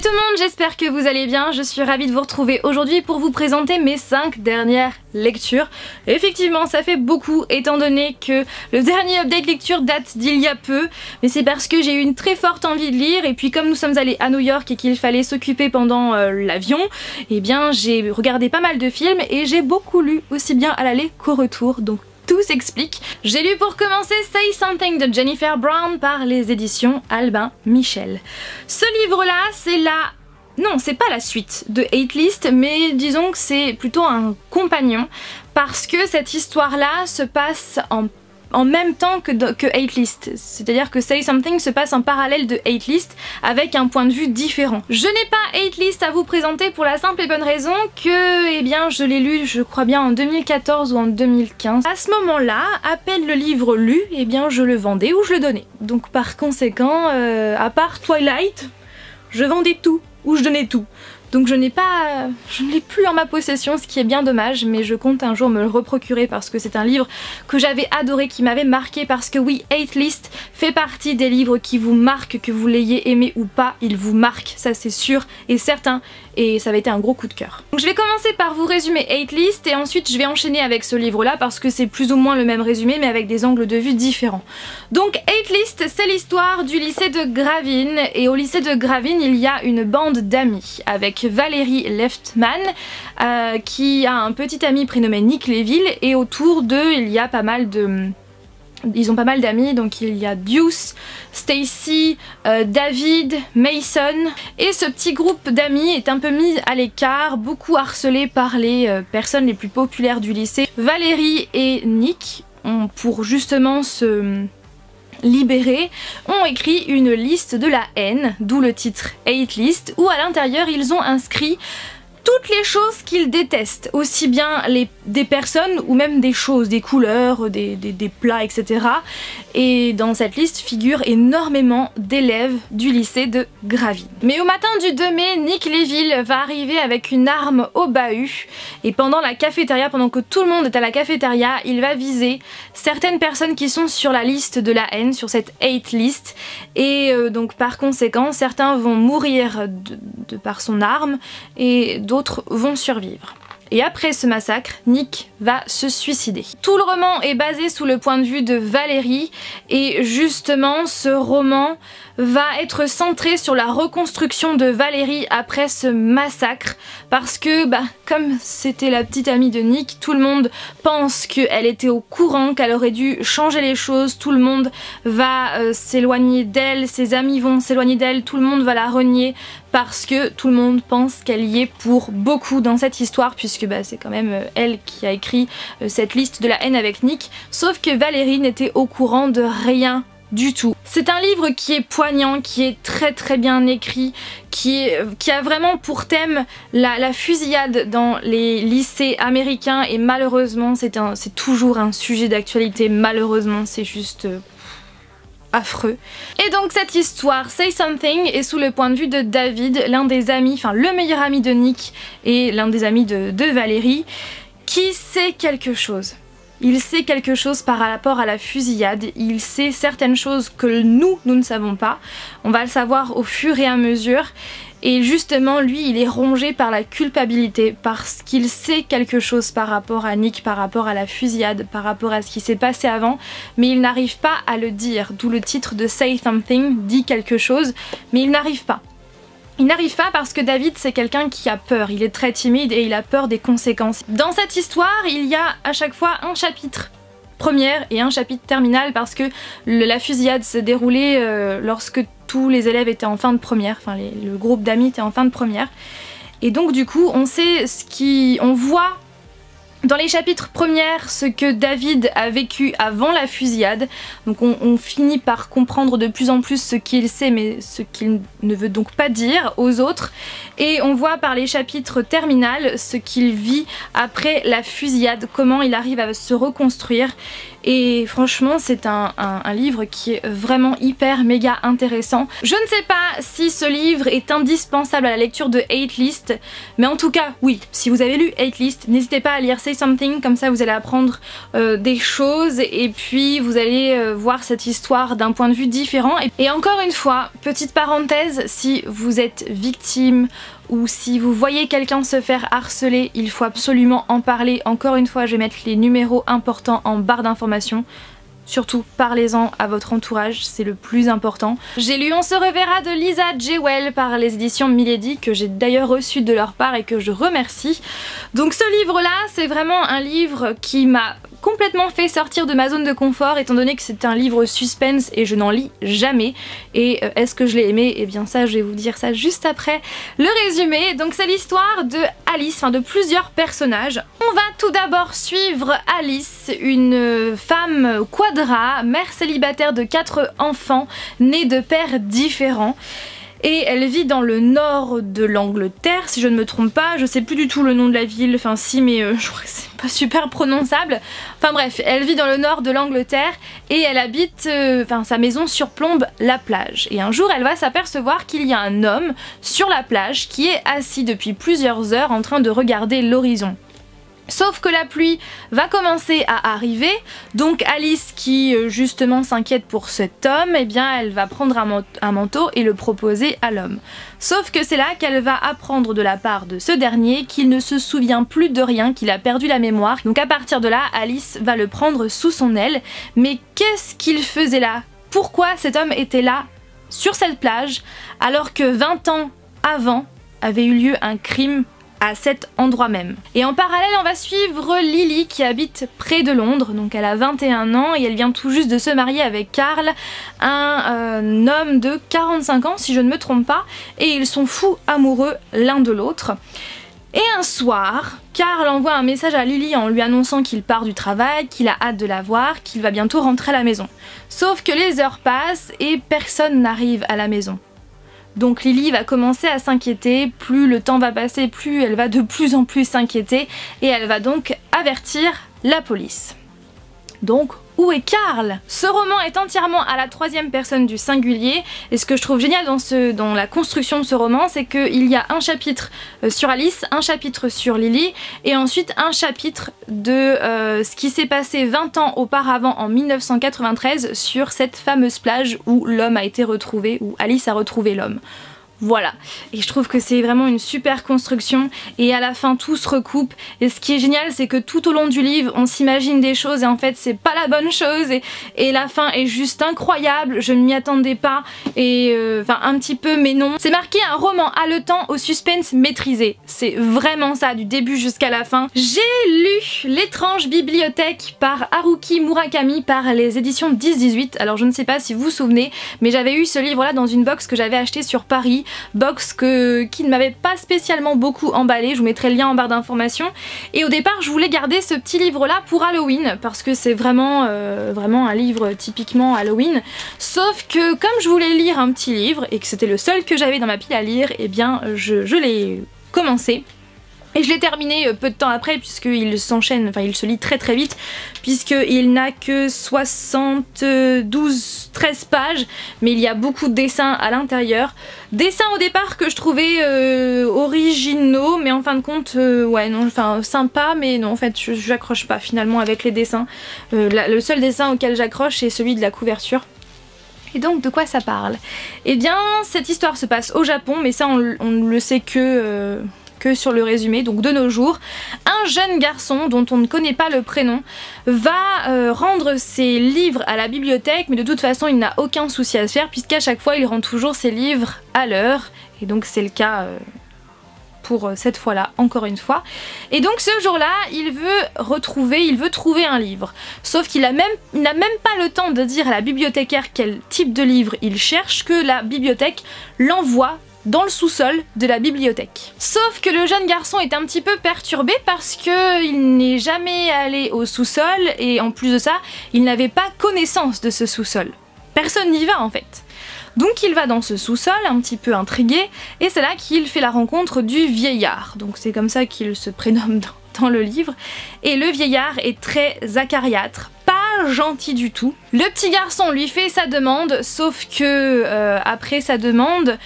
Salut tout le monde, j'espère que vous allez bien. Je suis ravie de vous retrouver aujourd'hui pour vous présenter mes 5 dernières lectures. Effectivement, ça fait beaucoup étant donné que le dernier update lecture date d'il y a peu, mais c'est parce que j'ai eu une très forte envie de lire et puis comme nous sommes allés à New York et qu'il fallait s'occuper pendant l'avion, eh bien j'ai regardé pas mal de films et j'ai beaucoup lu aussi bien à l'aller qu'au retour, donc tout s'explique. J'ai lu pour commencer Say Something de Jennifer Brown par les éditions Albin Michel. Ce livre-là, c'est la... Non, c'est pas la suite de Hate List, mais disons que c'est plutôt un compagnon, parce que cette histoire-là se passe en même temps que Hate List. C'est-à-dire que Say Something se passe en parallèle de Hate List avec un point de vue différent. Je n'ai pas Hate List à vous présenter pour la simple et bonne raison que, eh bien, je l'ai lu, je crois bien en 2014 ou en 2015. À ce moment-là, à peine le livre lu, eh bien, je le vendais ou je le donnais. Donc par conséquent, à part Twilight, je vendais tout ou je donnais tout. Donc je ne l'ai plus en ma possession, ce qui est bien dommage, mais je compte un jour me le reprocurer parce que c'est un livre que j'avais adoré, qui m'avait marqué, parce que oui, Hate List fait partie des livres qui vous marquent, que vous l'ayez aimé ou pas, il vous marque, ça c'est sûr et certain, et ça avait été un gros coup de cœur. Donc je vais commencer par vous résumer Hate List et ensuite je vais enchaîner avec ce livre-là parce que c'est plus ou moins le même résumé mais avec des angles de vue différents. Donc Hate List, c'est l'histoire du lycée de Gravine, et au lycée de Gravine il y a une bande d'amis avec Valérie Leftman qui a un petit ami prénommé Nick Léville, et autour d'eux il y a pas mal de... Ils ont pas mal d'amis, donc il y a Deuce, Stacy, David, Mason, et ce petit groupe d'amis est un peu mis à l'écart, beaucoup harcelé par les personnes les plus populaires du lycée. Valérie et Nick, pour justement se libérés, ont écrit une liste de la haine, d'où le titre Hate List, où à l'intérieur ils ont inscrit toutes les choses qu'ils détestent, aussi bien des personnes ou même des choses, des couleurs, des plats, etc. Et dans cette liste figurent énormément d'élèves du lycée de Gravine. Mais au matin du 2 mai, Nick Léville va arriver avec une arme au bahut, et pendant la cafétéria, pendant que tout le monde est à la cafétéria, il va viser certaines personnes qui sont sur la liste de la haine, sur cette hate list, et donc par conséquent certains vont mourir de par son arme et d'autres vont survivre. Et après ce massacre, Nick va se suicider. Tout le roman est basé sous le point de vue de Valérie, et justement ce roman va être centré sur la reconstruction de Valérie après ce massacre, parce que comme c'était la petite amie de Nick, tout le monde pense qu'elle était au courant, qu'elle aurait dû changer les choses, tout le monde va s'éloigner d'elle, ses amis vont s'éloigner d'elle, tout le monde va la renier parce que tout le monde pense qu'elle y est pour beaucoup dans cette histoire, puisque c'est quand même elle qui a écrit cette liste de la haine avec Nick, sauf que Valérie n'était au courant de rien du tout. C'est un livre qui est poignant, qui est très bien écrit, qui a vraiment pour thème la fusillade dans les lycées américains, et malheureusement c'est toujours un sujet d'actualité, malheureusement c'est juste... affreux. Et donc cette histoire, Say Something, est sous le point de vue de David, l'un des amis, enfin le meilleur ami de Nick et l'un des amis de Valérie, qui sait quelque chose. Il sait quelque chose par rapport à la fusillade, il sait certaines choses que nous ne savons pas. On va le savoir au fur et à mesure. Et justement, lui, il est rongé par la culpabilité parce qu'il sait quelque chose par rapport à Nick, par rapport à la fusillade, par rapport à ce qui s'est passé avant, mais il n'arrive pas à le dire. D'où le titre de Say Something, dit quelque chose, mais il n'arrive pas. Il n'arrive pas parce que David, c'est quelqu'un qui a peur, il est très timide et il a peur des conséquences. Dans cette histoire, il y a à chaque fois un chapitre première et un chapitre terminal, parce que la fusillade s'est déroulée lorsque tous les élèves étaient en fin de première, enfin le groupe d'amis était en fin de première, et donc du coup on sait on voit dans les chapitres premières ce que David a vécu avant la fusillade, donc on finit par comprendre de plus en plus ce qu'il sait mais ce qu'il ne veut donc pas dire aux autres, et on voit par les chapitres terminales ce qu'il vit après la fusillade, comment il arrive à se reconstruire. Et franchement c'est un livre qui est vraiment hyper méga intéressant. Je ne sais pas si ce livre est indispensable à la lecture de Hate List, mais en tout cas oui, si vous avez lu Hate List, n'hésitez pas à lire Say something, comme ça vous allez apprendre des choses et puis vous allez voir cette histoire d'un point de vue différent. Et encore une fois, petite parenthèse, si vous êtes victime ou si vous voyez quelqu'un se faire harceler, il faut absolument en parler. Encore une fois, je vais mettre les numéros importants en barre d'informations. Surtout, parlez-en à votre entourage, c'est le plus important. J'ai lu On se reverra de Lisa Jewell par les éditions Milady, que j'ai d'ailleurs reçu de leur part et que je remercie. Donc ce livre-là, c'est vraiment un livre qui m'a complètement fait sortir de ma zone de confort, étant donné que c'est un livre suspense et je n'en lis jamais. Et est-ce que je l'ai aimé? Eh bien ça, je vais vous dire ça juste après le résumé. Donc c'est l'histoire de Alice, enfin de plusieurs personnages. On va tout d'abord suivre Alice, une femme quadra, mère célibataire de 4 enfants, née de pères différents. Et elle vit dans le nord de l'Angleterre, si je ne me trompe pas. Je sais plus du tout le nom de la ville, enfin si, mais je crois que c'est pas super prononçable. Enfin bref, elle vit dans le nord de l'Angleterre et elle habite, sa maison surplombe la plage. Et un jour, elle va s'apercevoir qu'il y a un homme sur la plage qui est assis depuis plusieurs heures en train de regarder l'horizon. Sauf que la pluie va commencer à arriver, donc Alice qui justement s'inquiète pour cet homme, eh bien elle va prendre un manteau et le proposer à l'homme. Sauf que c'est là qu'elle va apprendre de la part de ce dernier qu'il ne se souvient plus de rien, qu'il a perdu la mémoire. Donc à partir de là, Alice va le prendre sous son aile. Mais qu'est-ce qu'il faisait là? Pourquoi cet homme était là, sur cette plage, alors que 20 ans avant avait eu lieu un crime à cet endroit même. Et en parallèle, on va suivre Lily qui habite près de Londres, donc elle a 21 ans et elle vient tout juste de se marier avec Carl, un homme de 45 ans si je ne me trompe pas, et ils sont fous amoureux l'un de l'autre. Et un soir, Carl envoie un message à Lily en lui annonçant qu'il part du travail, qu'il a hâte de la voir, qu'il va bientôt rentrer à la maison. Sauf que les heures passent et personne n'arrive à la maison. Donc Lily va commencer à s'inquiéter, plus le temps va passer, plus elle va de plus en plus s'inquiéter et elle va donc avertir la police. Donc où est Carl? Ce roman est entièrement à la 3e personne du singulier et ce que je trouve génial dans la construction de ce roman, c'est qu'il y a un chapitre sur Alice, un chapitre sur Lily et ensuite un chapitre de ce qui s'est passé 20 ans auparavant en 1993 sur cette fameuse plage où l'homme a été retrouvé, où Alice a retrouvé l'homme. Voilà, et je trouve que c'est vraiment une super construction et à la fin tout se recoupe et ce qui est génial c'est que tout au long du livre on s'imagine des choses et en fait c'est pas la bonne chose et la fin est juste incroyable, je ne m'y attendais pas et enfin un petit peu mais non. C'est marqué un roman haletant au suspense maîtrisé, c'est vraiment ça du début jusqu'à la fin. J'ai lu L'étrange bibliothèque par Haruki Murakami par les éditions 10-18, alors je ne sais pas si vous vous souvenez mais j'avais eu ce livre là dans une box que j'avais acheté sur Paris. Box qui ne m'avait pas spécialement beaucoup emballé, je vous mettrai le lien en barre d'informations. Et au départ je voulais garder ce petit livre là pour Halloween parce que c'est vraiment un livre typiquement Halloween. Sauf que comme je voulais lire un petit livre et que c'était le seul que j'avais dans ma pile à lire, et eh bien je l'ai commencé. Et je l'ai terminé peu de temps après puisqu'il s'enchaîne, enfin il se lit très très vite puisqu'il n'a que 13 pages mais il y a beaucoup de dessins à l'intérieur. Dessins au départ que je trouvais originaux mais en fin de compte ouais non, enfin sympa mais non en fait j'accroche pas finalement avec les dessins. Le seul dessin auquel j'accroche c'est celui de la couverture. Et donc de quoi ça parle? Eh bien cette histoire se passe au Japon mais ça on ne le sait que sur le résumé, donc de nos jours. Un jeune garçon dont on ne connaît pas le prénom va rendre ses livres à la bibliothèque mais de toute façon il n'a aucun souci à se faire puisqu'à chaque fois il rend toujours ses livres à l'heure et donc c'est le cas pour cette fois-là, encore une fois. Et donc ce jour-là, il veut trouver un livre. Sauf qu'il n'a même pas le temps de dire à la bibliothécaire quel type de livre il cherche que la bibliothèque l'envoie dans le sous-sol de la bibliothèque. Sauf que le jeune garçon est un petit peu perturbé parce qu'il n'est jamais allé au sous-sol et en plus de ça, il n'avait pas connaissance de ce sous-sol. Personne n'y va en fait. Donc il va dans ce sous-sol un petit peu intrigué et c'est là qu'il fait la rencontre du vieillard. Donc c'est comme ça qu'il se prénomme dans le livre. Et le vieillard est très acariâtre, pas gentil du tout. Le petit garçon lui fait sa demande, sauf que après sa demande,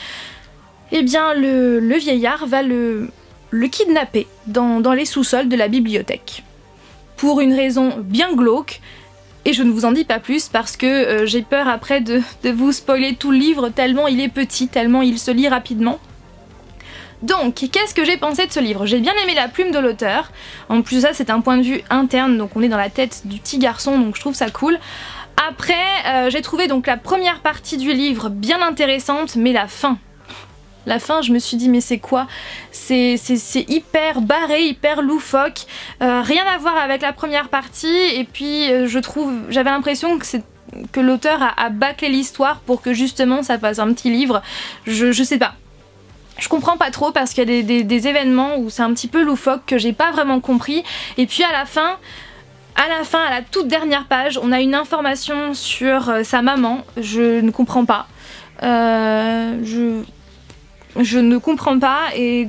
eh bien le vieillard va le kidnapper dans les sous-sols de la bibliothèque. pour une raison bien glauque. Et je ne vous en dis pas plus parce que j'ai peur après de vous spoiler tout le livre tellement il est petit, tellement il se lit rapidement. Donc, qu'est-ce que j'ai pensé de ce livre? J'ai bien aimé la plume de l'auteur. En plus ça c'est un point de vue interne, donc on est dans la tête du petit garçon, donc je trouve ça cool. Après, j'ai trouvé donc la première partie du livre bien intéressante, mais la fin, je me suis dit mais c'est quoi? C'est hyper barré, hyper loufoque, rien à voir avec la première partie, et puis j'avais l'impression que l'auteur a bâclé l'histoire pour que justement ça fasse un petit livre, je sais pas. Je comprends pas trop parce qu'il y a des événements où c'est un petit peu loufoque que j'ai pas vraiment compris, et puis à la toute dernière page, on a une information sur sa maman, je ne comprends pas. Je ne comprends pas et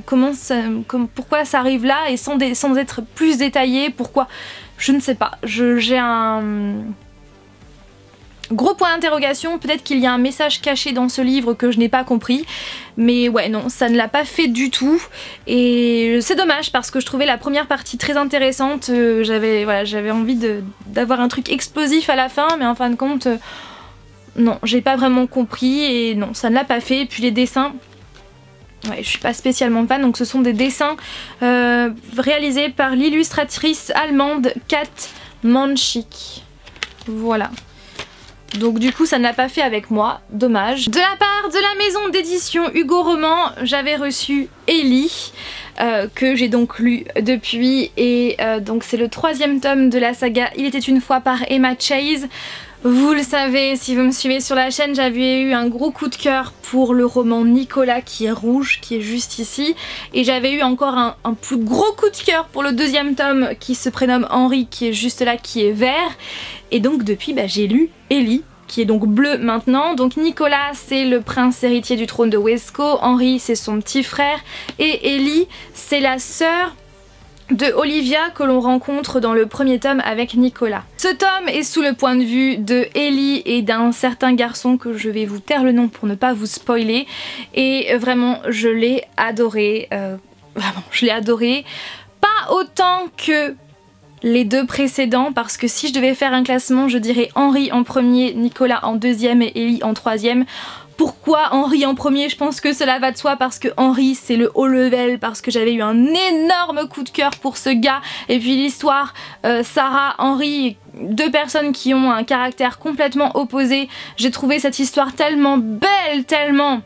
pourquoi ça arrive là et sans être plus détaillé, pourquoi, je ne sais pas. J'ai un gros point d'interrogation, peut-être qu'il y a un message caché dans ce livre que je n'ai pas compris, mais ouais non, ça ne l'a pas fait du tout et c'est dommage parce que je trouvais la première partie très intéressante, j'avais envie d'avoir un truc explosif à la fin, mais en fin de compte, non, j'ai pas vraiment compris et non, ça ne l'a pas fait. Et puis les dessins, ouais, je suis pas spécialement fan, donc ce sont des dessins réalisés par l'illustratrice allemande Kat Manchik. Voilà. Donc du coup ça ne l'a pas fait avec moi, dommage. De la part de la maison d'édition Hugo Roman, j'avais reçu Ellie, que j'ai donc lu depuis, et donc c'est le 3e tome de la saga Il était une fois par Emma Chase. Vous le savez, si vous me suivez sur la chaîne, j'avais eu un gros coup de cœur pour le roman Nicolas qui est rouge, qui est juste ici. Et j'avais eu encore un plus gros coup de cœur pour le 2e tome qui se prénomme Henri, qui est juste là, qui est vert. Et donc depuis, j'ai lu Ellie, qui est donc bleu maintenant. Donc Nicolas, c'est le prince héritier du trône de Wesco, Henri, c'est son petit frère, et Ellie, c'est la sœur de Olivia que l'on rencontre dans le 1er tome avec Nicolas. Ce tome est sous le point de vue de Ellie et d'un certain garçon que je vais vous taire le nom pour ne pas vous spoiler, et vraiment je l'ai adoré, vraiment je l'ai adoré, pas autant que les deux précédents, parce que si je devais faire un classement, je dirais Henri en premier, Nicolas en 2e et Ellie en 3e. Pourquoi Henri en premier? Je pense que cela va de soi parce que Henri c'est le haut level, parce que j'avais eu un énorme coup de cœur pour ce gars, et puis l'histoire Sarah, Henri, deux personnes qui ont un caractère complètement opposé. J'ai trouvé cette histoire tellement belle, tellement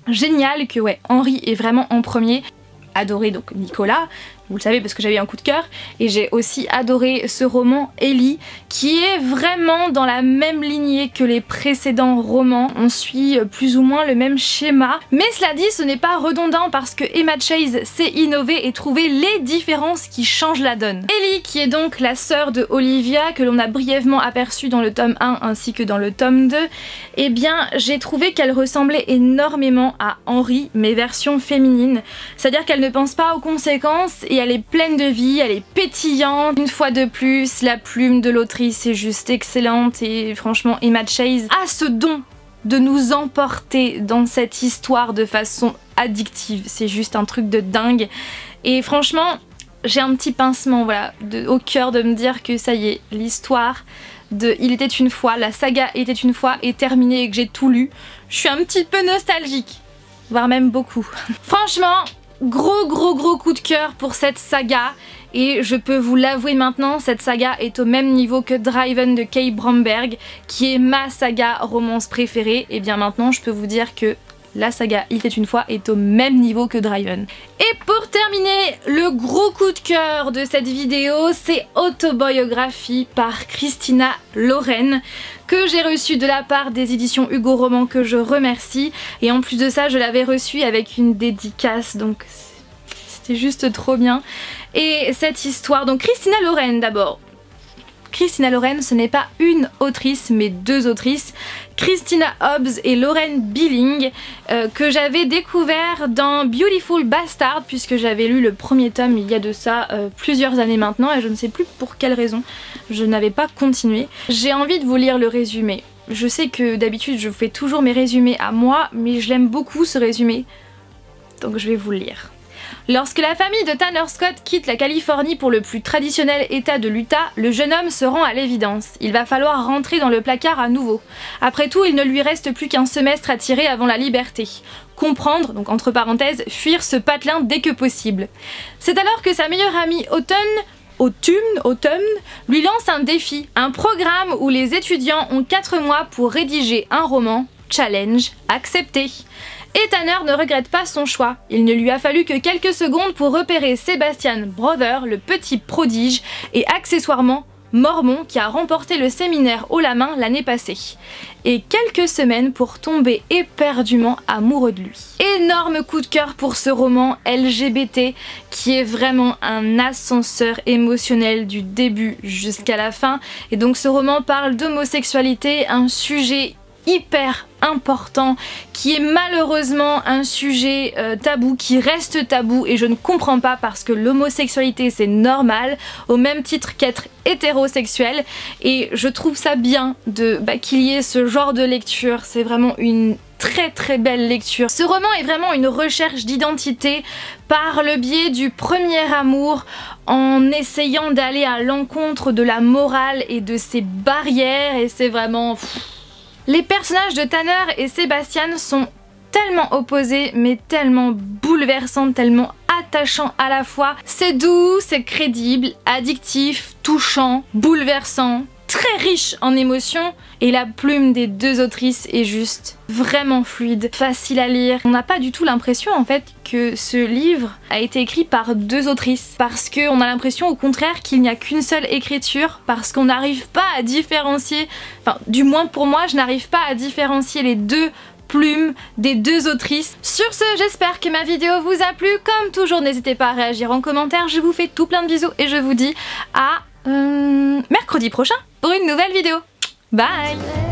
géniale que ouais, Henri est vraiment en premier. Adoré donc Nicolas, vous le savez parce que j'avais eu un coup de cœur, et j'ai aussi adoré ce roman Ellie qui est vraiment dans la même lignée que les précédents romans. On suit plus ou moins le même schéma, mais cela dit ce n'est pas redondant parce que Emma Chase sait innover et trouver les différences qui changent la donne. Ellie, qui est donc la sœur de Olivia, que l'on a brièvement aperçue dans le tome 1 ainsi que dans le tome 2, eh bien j'ai trouvé qu'elle ressemblait énormément à Henri mais version féminine, c'est à dire qu'elle ne pense pas aux conséquences et elle est pleine de vie, elle est pétillante. Une fois de plus, la plume de l'autrice est juste excellente, et franchement Emma Chase a ce don de nous emporter dans cette histoire de façon addictive. C'est juste un truc de dingue, et franchement j'ai un petit pincement voilà, au cœur de me dire que ça y est, l'histoire de Il était une fois, la saga Il était une fois est terminée et que j'ai tout lu. Je suis un petit peu nostalgique, voire même beaucoup. Franchement, gros coup de cœur pour cette saga, et je peux vous l'avouer maintenant, cette saga est au même niveau que Driven de Kay Bromberg, qui est ma saga romance préférée. Et bien maintenant je peux vous dire que la saga Il était une fois est au même niveau que Driven. Et pour terminer, le gros coup de cœur de cette vidéo, c'est Autobiographie par Christina Lauren, que j'ai reçu de la part des éditions Hugo Roman, que je remercie. Et en plus de ça, je l'avais reçu avec une dédicace, donc c'était juste trop bien. Et cette histoire, donc Christina Lauren d'abord. Christina Lauren, ce n'est pas une autrice mais deux autrices, Christina Hobbs et Lauren Billing, que j'avais découvert dans Beautiful Bastard, puisque j'avais lu le 1er tome il y a de ça plusieurs années maintenant, et je ne sais plus pour quelle raison je n'avais pas continué. J'ai envie de vous lire le résumé. Je sais que d'habitude je fais toujours mes résumés à moi, mais je l'aime beaucoup ce résumé, donc je vais vous le lire. Lorsque la famille de Tanner Scott quitte la Californie pour le plus traditionnel état de l'Utah, le jeune homme se rend à l'évidence. Il va falloir rentrer dans le placard à nouveau. Après tout, il ne lui reste plus qu'un semestre à tirer avant la liberté. Comprendre, donc entre parenthèses, fuir ce patelin dès que possible. C'est alors que sa meilleure amie Autumn lui lance un défi, un programme où les étudiants ont 4 mois pour rédiger un roman. Challenge accepté. Et Tanner ne regrette pas son choix. Il ne lui a fallu que quelques secondes pour repérer Sebastian Brother, le petit prodige, et accessoirement Mormon qui a remporté le séminaire haut la main l'année passée. Et quelques semaines pour tomber éperdument amoureux de lui. Énorme coup de cœur pour ce roman LGBT qui est vraiment un ascenseur émotionnel du début jusqu'à la fin. Et donc ce roman parle d'homosexualité, un sujet hyper important qui est malheureusement un sujet tabou, qui reste tabou, et je ne comprends pas parce que l'homosexualité c'est normal au même titre qu'être hétérosexuel, et je trouve ça bien qu'il y ait ce genre de lecture. C'est vraiment une très belle lecture. Ce roman est vraiment une recherche d'identité par le biais du premier amour, en essayant d'aller à l'encontre de la morale et de ses barrières, et c'est vraiment... Les personnages de Tanner et Sebastian sont tellement opposés mais tellement bouleversants, tellement attachants à la fois. C'est doux, c'est crédible, addictif, touchant, bouleversant, très riche en émotions, et la plume des deux autrices est juste vraiment fluide, facile à lire. On n'a pas du tout l'impression en fait que ce livre a été écrit par deux autrices, parce qu'on a l'impression au contraire qu'il n'y a qu'une seule écriture, parce qu'on n'arrive pas à différencier, enfin du moins pour moi je n'arrive pas à différencier les deux plumes des deux autrices. Sur ce, j'espère que ma vidéo vous a plu. Comme toujours, n'hésitez pas à réagir en commentaire. Je vous fais tout plein de bisous et je vous dis à mercredi prochain pour une nouvelle vidéo. Bye!